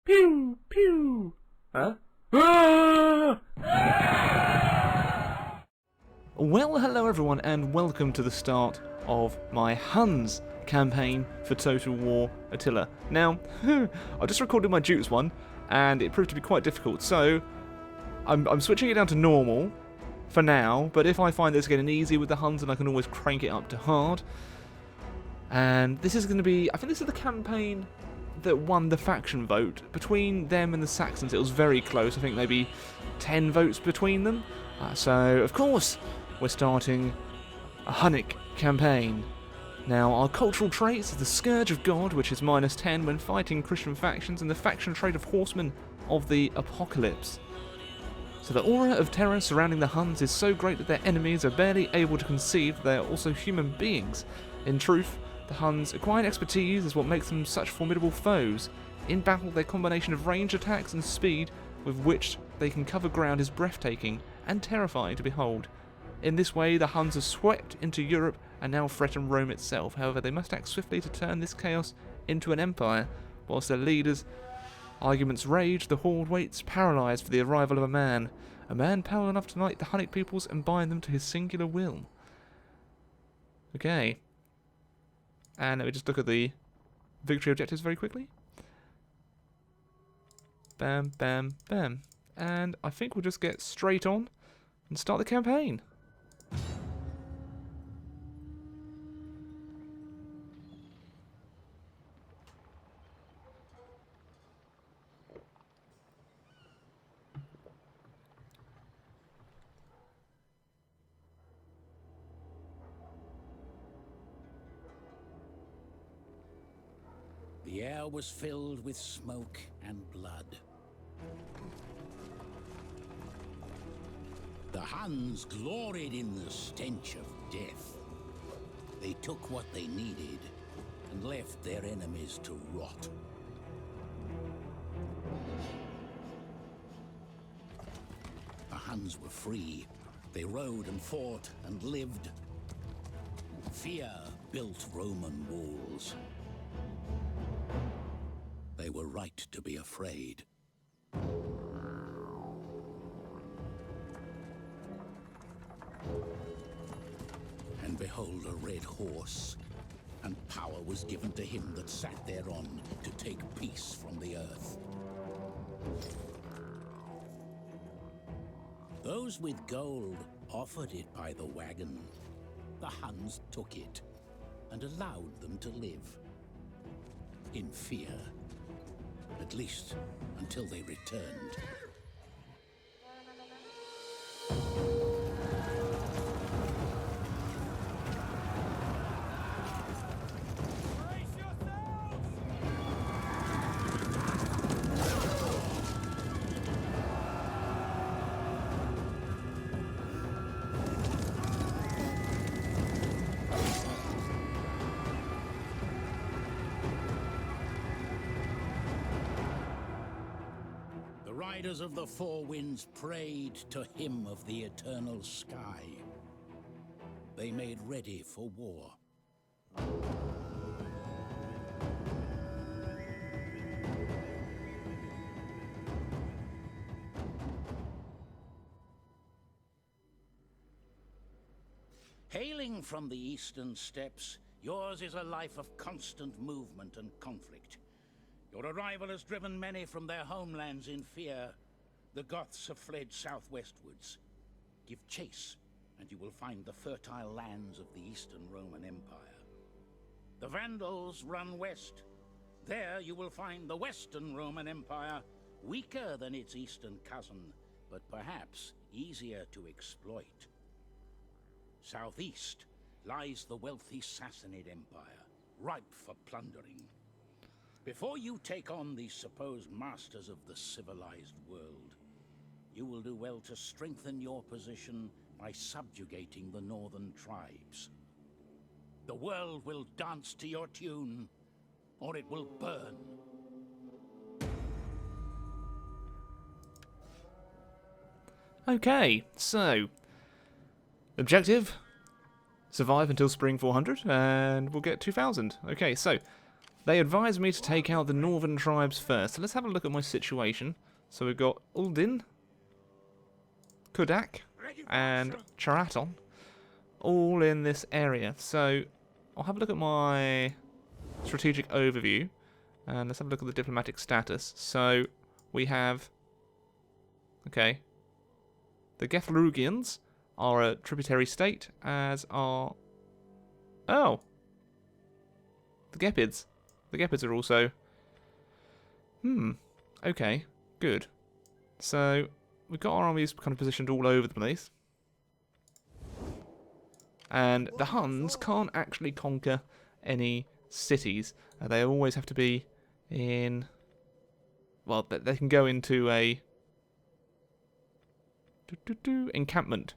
Pew! Pew! Huh? Ah! Well, hello everyone, and welcome to the start of my Huns campaign for Total War Attila. Now, I just recorded my Dukes one, and it proved to be quite difficult, so I'm switching it down to normal for now, but if I find this getting easy with the Huns, then I can always crank it up to hard. And this is going to be, I think this is the campaign that won the faction vote. Between them and the Saxons, it was very close. I think maybe 10 votes between them. So, of course, we're starting a Hunnic campaign. Now, our cultural traits is the Scourge of God, which is -10 when fighting Christian factions, and the faction trait of Horsemen of the Apocalypse. So the aura of terror surrounding the Huns is so great that their enemies are barely able to conceive that they are also human beings. In truth, the Huns' acquired expertise is what makes them such formidable foes. In battle, their combination of range attacks and speed with which they can cover ground is breathtaking and terrifying to behold. In this way, the Huns have swept into Europe and now threaten Rome itself. However, they must act swiftly to turn this chaos into an empire. Whilst their leaders' arguments rage, the horde waits paralysed for the arrival of a man powerful enough to unite the Hunnic peoples and bind them to his singular will. Okay. And let me just look at the victory objectives very quickly. Bam, bam, bam. And I think we'll just get straight on and start the campaign. The air was filled with smoke and blood. The Huns gloried in the stench of death. They took what they needed and left their enemies to rot. The Huns were free. They rode and fought and lived. Fear built Roman walls. They were right to be afraid. And behold, a red horse, and power was given to him that sat thereon to take peace from the earth. Those with gold offered it by the wagon. The Huns took it and allowed them to live in fear. At least until they returned. Riders of the Four Winds prayed to him of the eternal sky. They made ready for war. Hailing from the eastern steppes, yours is a life of constant movement and conflict. Your arrival has driven many from their homelands in fear. The Goths have fled southwestwards. Give chase, and you will find the fertile lands of the Eastern Roman Empire. The Vandals run west. There you will find the Western Roman Empire, weaker than its eastern cousin, but perhaps easier to exploit. Southeast lies the wealthy Sassanid Empire, ripe for plundering. Before you take on the supposed masters of the civilized world, you will do well to strengthen your position by subjugating the northern tribes. The world will dance to your tune, or it will burn. Okay, so objective: survive until spring 400, and we'll get 2000. Okay, so They advised me to take out the northern tribes first. So let's have a look at my situation. So we've got Uldin, Kudak, and Charaton, all in this area. So I'll have a look at my strategic overview, and let's have a look at the diplomatic status. So we have, okay, the Getharugians are a tributary state, as are, oh, the Gepids. The Gepids are also, okay, good. So we've got our armies kind of positioned all over the place. And the Huns can't actually conquer any cities. They always have to be in, well, they can go into a encampment.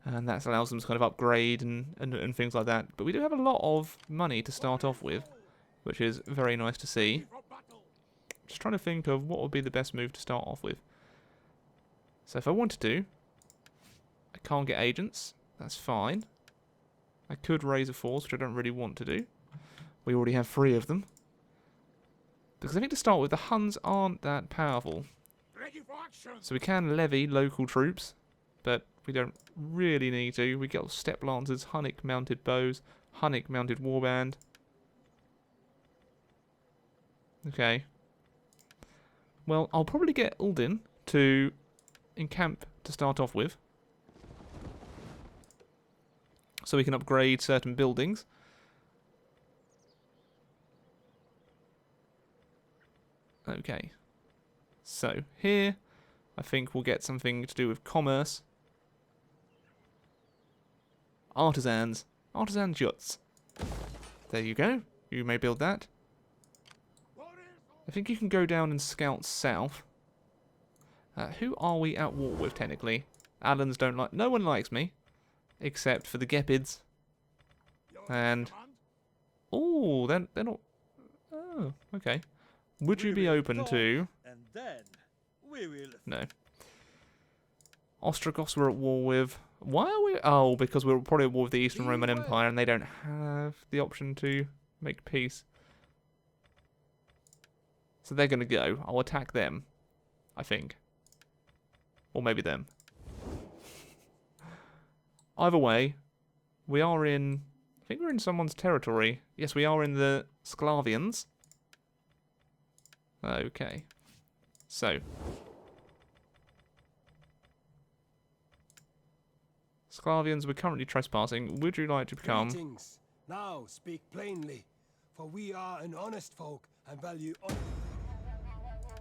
And that allows them to kind of upgrade and things like that. But we do have a lot of money to start off with, which is very nice to see. Just trying to think of what would be the best move to start off with. So if I wanted to, I can't get agents. That's fine. I could raise a force, which I don't really want to do. We already have 3 of them. Because I think to start with, the Huns aren't that powerful. So we can levy local troops, but we don't really need to. We get steppe lancers, Hunnic mounted bows, Hunnic mounted warband. Okay. Well, I'll probably get Uldin to encamp to start off with, so we can upgrade certain buildings. Okay. So, here, I think we'll get something to do with commerce. Artisans. Artisan juts. There you go. You may build that. I think you can go down and scout south. Who are we at war with, technically? Alans don't like... No one likes me. Except for the Gepids. And... Oh, they're not... Oh, okay. Would you be open to... No. Ostrogoths we're at war with. Why are we... Oh, because we're probably at war with the Eastern Roman Empire and they don't have the option to make peace. So they're going to go. I'll attack them, I think. Or maybe them. Either way, we are in... I think we're in someone's territory. Yes, we are in the Sclavians. Okay. So. Sclavians, we're currently trespassing. Would you like to become... Greetings. Now speak plainly, for we are an honest folk and value honor.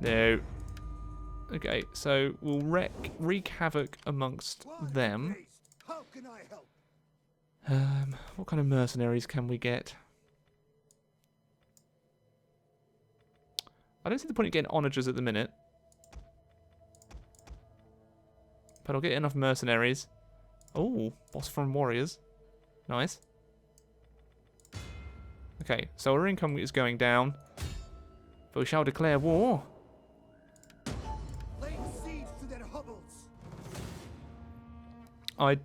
No. Okay, so we'll wreak havoc amongst them. How can I help? What kind of mercenaries can we get? I don't see the point of getting onagers at the minute. But I'll get enough mercenaries. Oh, boss from warriors. Nice. Okay, so our income is going down. But we shall declare war. Laying siege to their hovels. I'm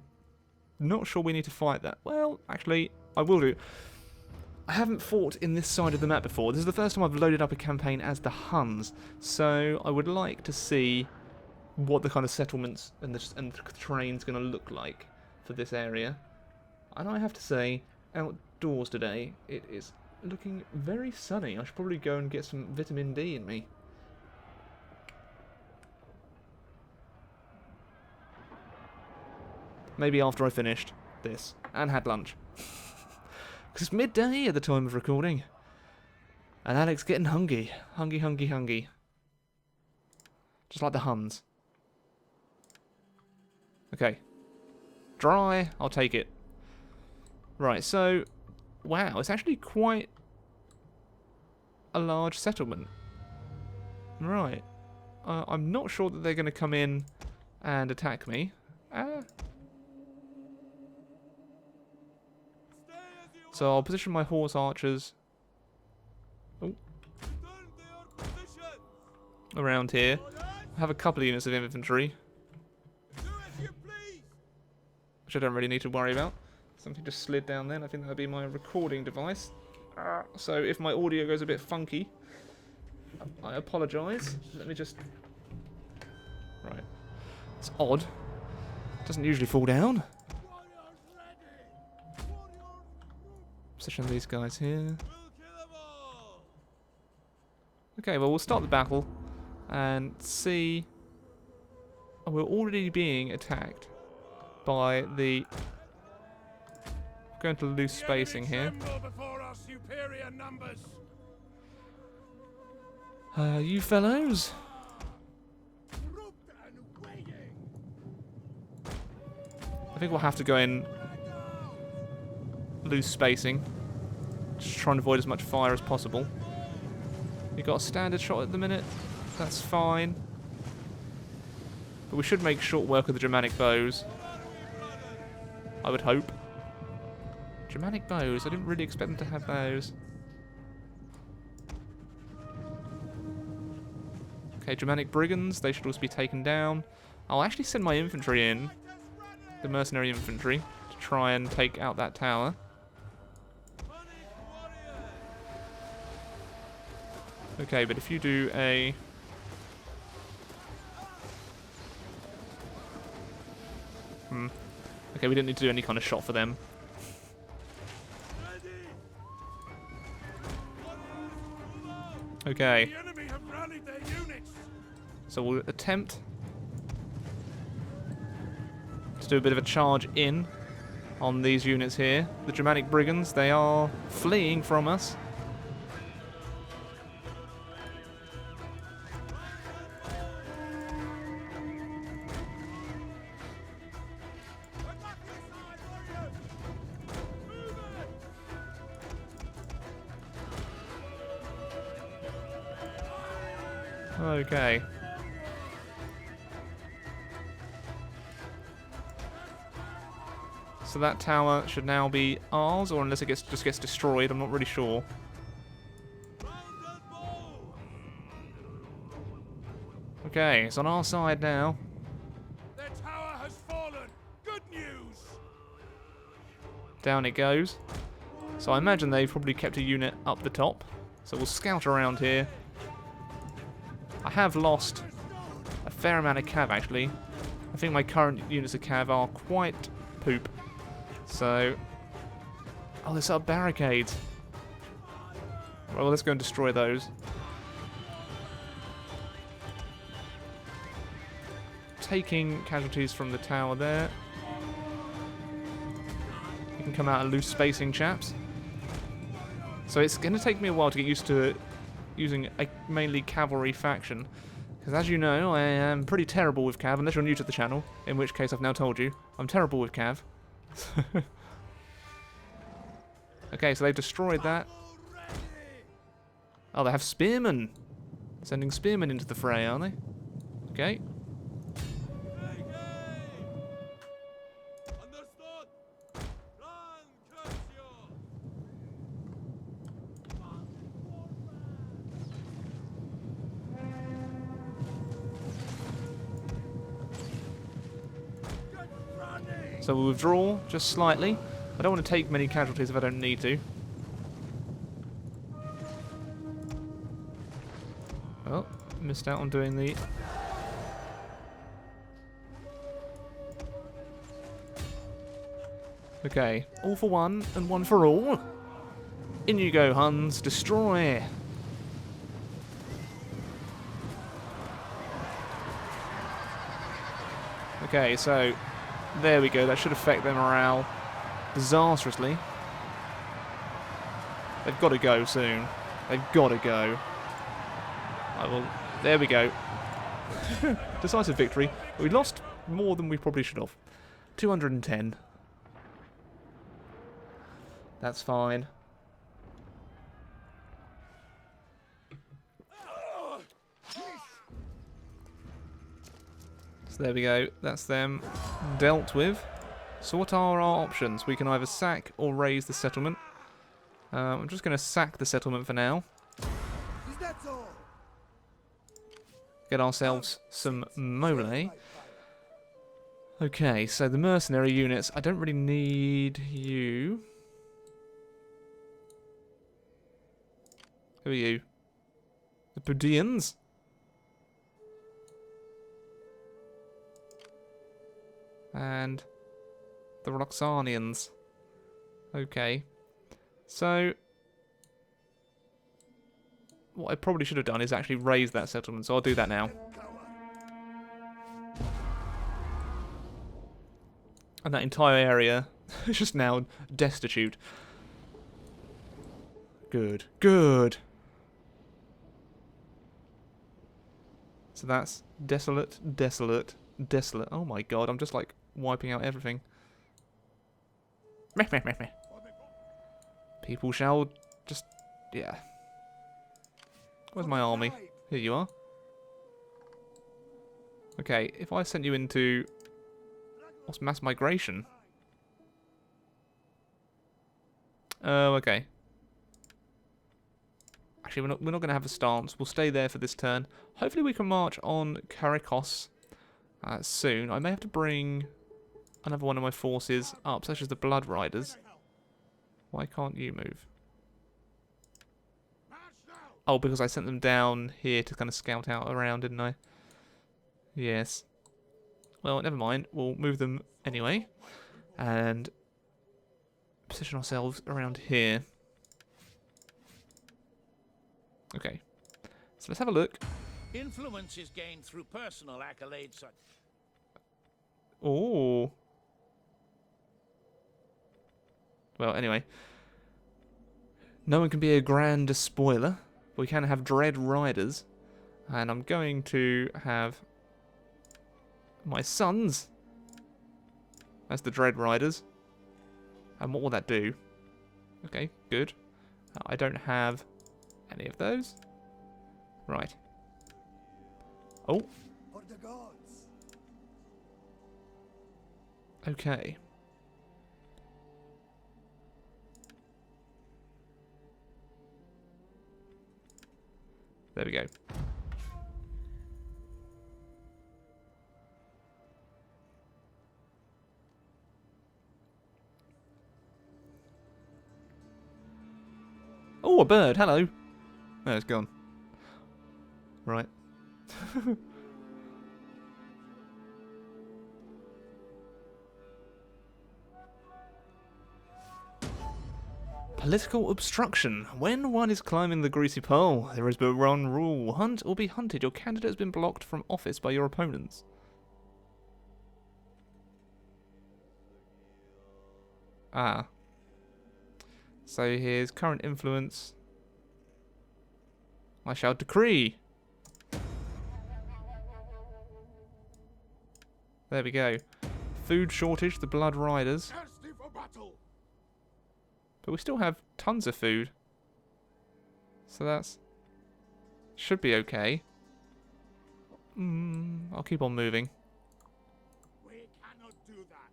not sure we need to fight that. Well, actually, I will do. I haven't fought in this side of the map before. This is the first time I've loaded up a campaign as the Huns. So I would like to see what the kind of settlements and the terrain's going to look like for this area. And I have to say, outdoors today, it is looking very sunny. I should probably go and get some vitamin D in me. Maybe after I finished this and had lunch. Because it's midday at the time of recording. And Alex getting hungry. Hungry. Just like the Huns. Okay. Dry. I'll take it. Right, so... Wow, it's actually quite a large settlement. Right. I'm not sure that they're going to come in and attack me. So I'll position my horse archers around here. I have a couple of units of infantry, which I don't really need to worry about. Something just slid down there, and I think that'll be my recording device. So if my audio goes a bit funky, I apologise. Let me just... Right. It's odd. Doesn't usually fall down. Position these guys here. Okay, well, we'll start the battle and see... Oh, we're already being attacked by the... Going to loose spacing here. You fellows? I think we'll have to go in loose spacing. Just try and avoid as much fire as possible. You got a standard shot at the minute. That's fine. But we should make short work of the Germanic bows. I would hope. Germanic bows. I didn't really expect them to have those. Okay, Germanic brigands. They should also be taken down. I'll actually send my infantry in. The mercenary infantry. To try and take out that tower. Okay, but if you do a... Okay, we didn't need to do any kind of shot for them. Okay. So we'll attempt to do a bit of a charge in on these units here. The Germanic brigands, they are fleeing from us. Okay. So that tower should now be ours, or unless it just gets destroyed, I'm not really sure. Okay, it's on our side now. The tower has fallen. Good news. Down it goes. So I imagine they've probably kept a unit up the top. So we'll scout around here. I have lost a fair amount of cav, actually. I think my current units of cav are quite poop. So... Oh, they set up barricades. Right, well, let's go and destroy those. Taking casualties from the tower there. You can come out and loose spacing, chaps. So it's going to take me a while to get used to using a mainly cavalry faction. Because as you know, I am pretty terrible with cav, unless you're new to the channel, in which case I've now told you. I'm terrible with cav. Okay, so they've destroyed that. Oh, they have spearmen. Sending spearmen into the fray, are they? Okay. So we'll withdraw just slightly. I don't want to take many casualties if I don't need to. Oh, missed out on doing the... Okay, all for one and one for all. In you go, Huns. Destroy. Okay, so there we go. That should affect their morale disastrously. They've got to go soon. They've got to go. I will. There we go. Decisive victory. We lost more than we probably should have. 210. That's fine. So there we go. That's them dealt with. So what are our options? We can either sack or raise the settlement. I'm just going to sack the settlement for now. Get ourselves some mole. Okay, so the mercenary units. I don't really need you. Who are you? The Pudians? And the Roxanians. Okay. So, what I probably should have done is actually raise that settlement, so I'll do that now. And that entire area is just now destitute. Good. Good. So that's desolate, desolate, desolate. Oh my god, I'm just like wiping out everything. Meh, meh, meh, meh. People shall just... yeah. Where's my army? Here you are. Okay, if I sent you into... what's mass migration? Oh, okay. Actually, we're not going to have a stance. We'll stay there for this turn. Hopefully we can march on Karikos soon. I may have to bring another one of my forces up, such as the Blood Riders. Why can't you move? Oh, because I sent them down here to kind of scout out around, didn't I? Yes. Well, never mind. We'll move them anyway. And position ourselves around here. Okay. So let's have a look. Influence is gained through personal accolades such... Oh. Well, anyway. No one can be a grand spoiler. But we can have Dread Riders. And I'm going to have my sons as the Dread Riders. And what will that do? Okay, good. I don't have any of those. Right. Oh. For the gods. Okay. There we go. Oh, a bird. Hello. Oh, it's gone. Right. Political obstruction. When one is climbing the greasy pole, there is but one rule. Hunt or be hunted. Your candidate has been blocked from office by your opponents. Ah. So here's current influence. I shall decree. There we go. Food shortage, the Blood Riders. Thirsty for battle. But we still have tons of food. So that's... should be okay. I'll keep on moving. We cannot do that.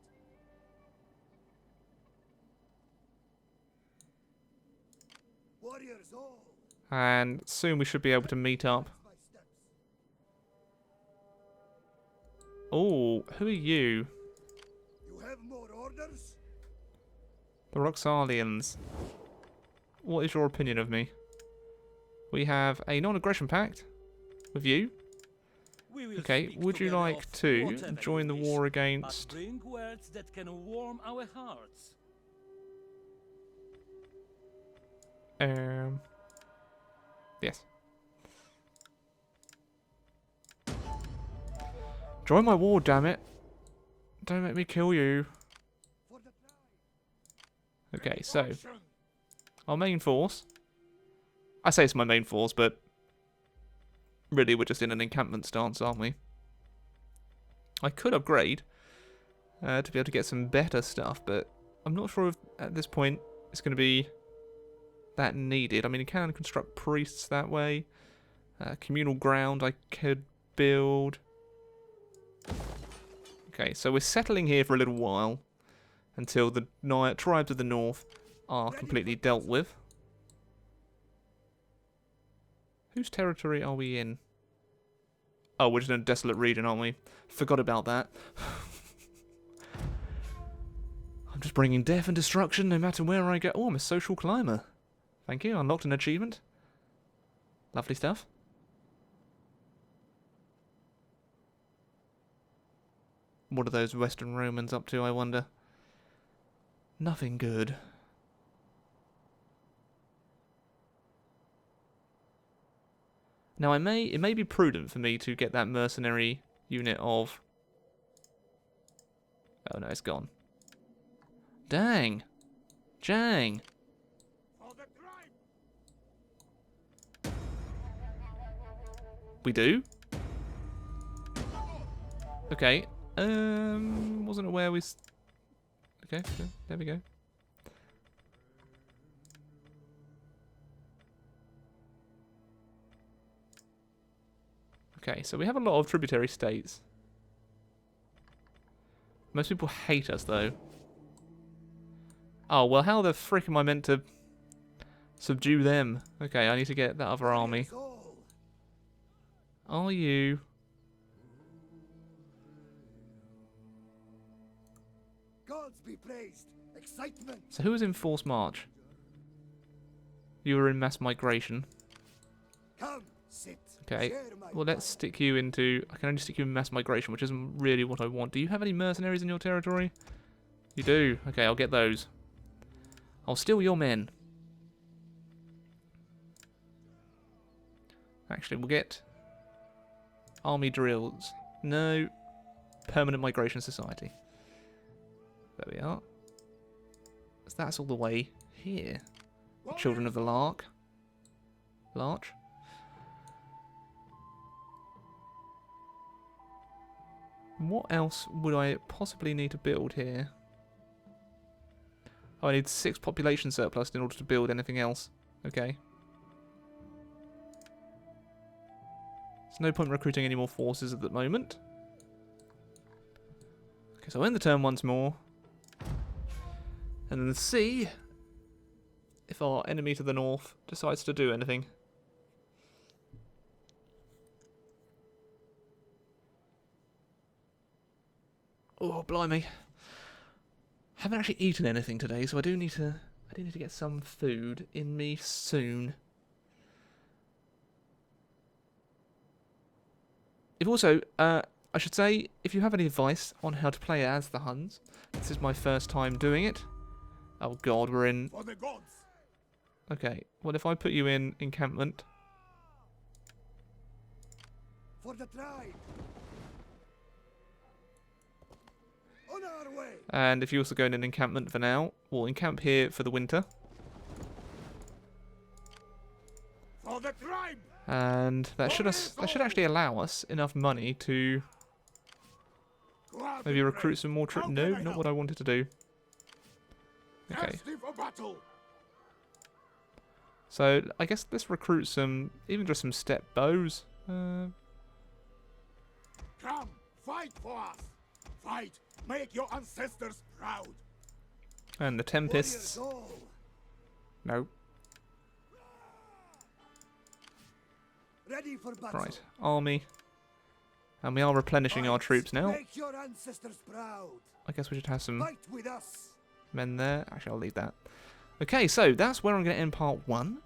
Warriors all. And soon we should be able to meet up. My steps. Oh, who are you? You have more orders? The Roxalians. What is your opinion of me? We have a non-aggression pact with you. Okay, would you like to join the war against... bring words that can warm our hearts. Yes. Join my war, damn it. Don't make me kill you. For the tribe. Okay, so our main force. I say it's my main force, but really we're just in an encampment stance, aren't we? I could upgrade to be able to get some better stuff, but I'm not sure if at this point it's going to be that needed. I mean, you can construct priests that way. Communal ground I could build. Okay, so we're settling here for a little while until the tribes of the north are completely dealt with. Whose territory are we in? Oh, we're just in a desolate region, aren't we? Forgot about that. I'm just bringing death and destruction no matter where I go. Oh, I'm a social climber. Thank you. Unlocked an achievement. Lovely stuff. What are those Western Romans up to, I wonder? Nothing good. Now, it may be prudent for me to get that mercenary unit of... Oh no, it's gone. Dang. Jang. We do? Okay. Wasn't aware we... Okay, so there we go. Okay, so we have a lot of tributary states. Most people hate us, though. Oh, well, how the frick am I meant to subdue them? Okay, I need to get that other army. Are you... Gods be praised. Excitement. So who was in forced march? You were in mass migration. Come, sit. Okay, Share my well let's stick you into... I can only stick you in mass migration, which isn't really what I want. Do you have any mercenaries in your territory? You do. Okay, I'll get those. I'll steal your men. Actually, we'll get... Army drills. No. Permanent Migration Society. There we are. So that's all the way here. Children of the Lark. Larch. What else would I possibly need to build here? Oh, I need 6 population surplus in order to build anything else. Okay. There's no point recruiting any more forces at the moment. Okay, so I'll end the turn once more. And then see if our enemy to the north decides to do anything. Oh, blimey. Haven't actually eaten anything today, so I do need to get some food in me soon. If also, I should say, if you have any advice on how to play as the Huns, this is my first time doing it. Oh god, we're in... For the gods. Okay, well if I put you in encampment... For the tribe. On our way. And if you also go in an encampment for now, we'll encamp here for the winter. For the tribe. And that should actually allow us enough money to maybe recruit some more troops. No, not what I wanted to do. Okay. So I guess let's recruit some, even just some step bows. Come, fight for us. Fight, make your ancestors proud. And the Tempests. No. Ready for battle. Right, army. And we are replenishing our troops now. Make your ancestors proud. I guess we should have some Fight with us. men there. Actually, I'll leave that. Okay, so that's where I'm going to end part 1.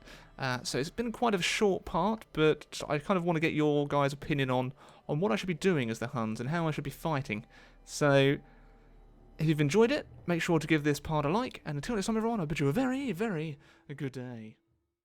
So it's been quite a short part, but I kind of want to get your guys' opinion on what I should be doing as the Huns and how I should be fighting. So, if you've enjoyed it, make sure to give this part a like, and until next time everyone, I bid you a very, very good day.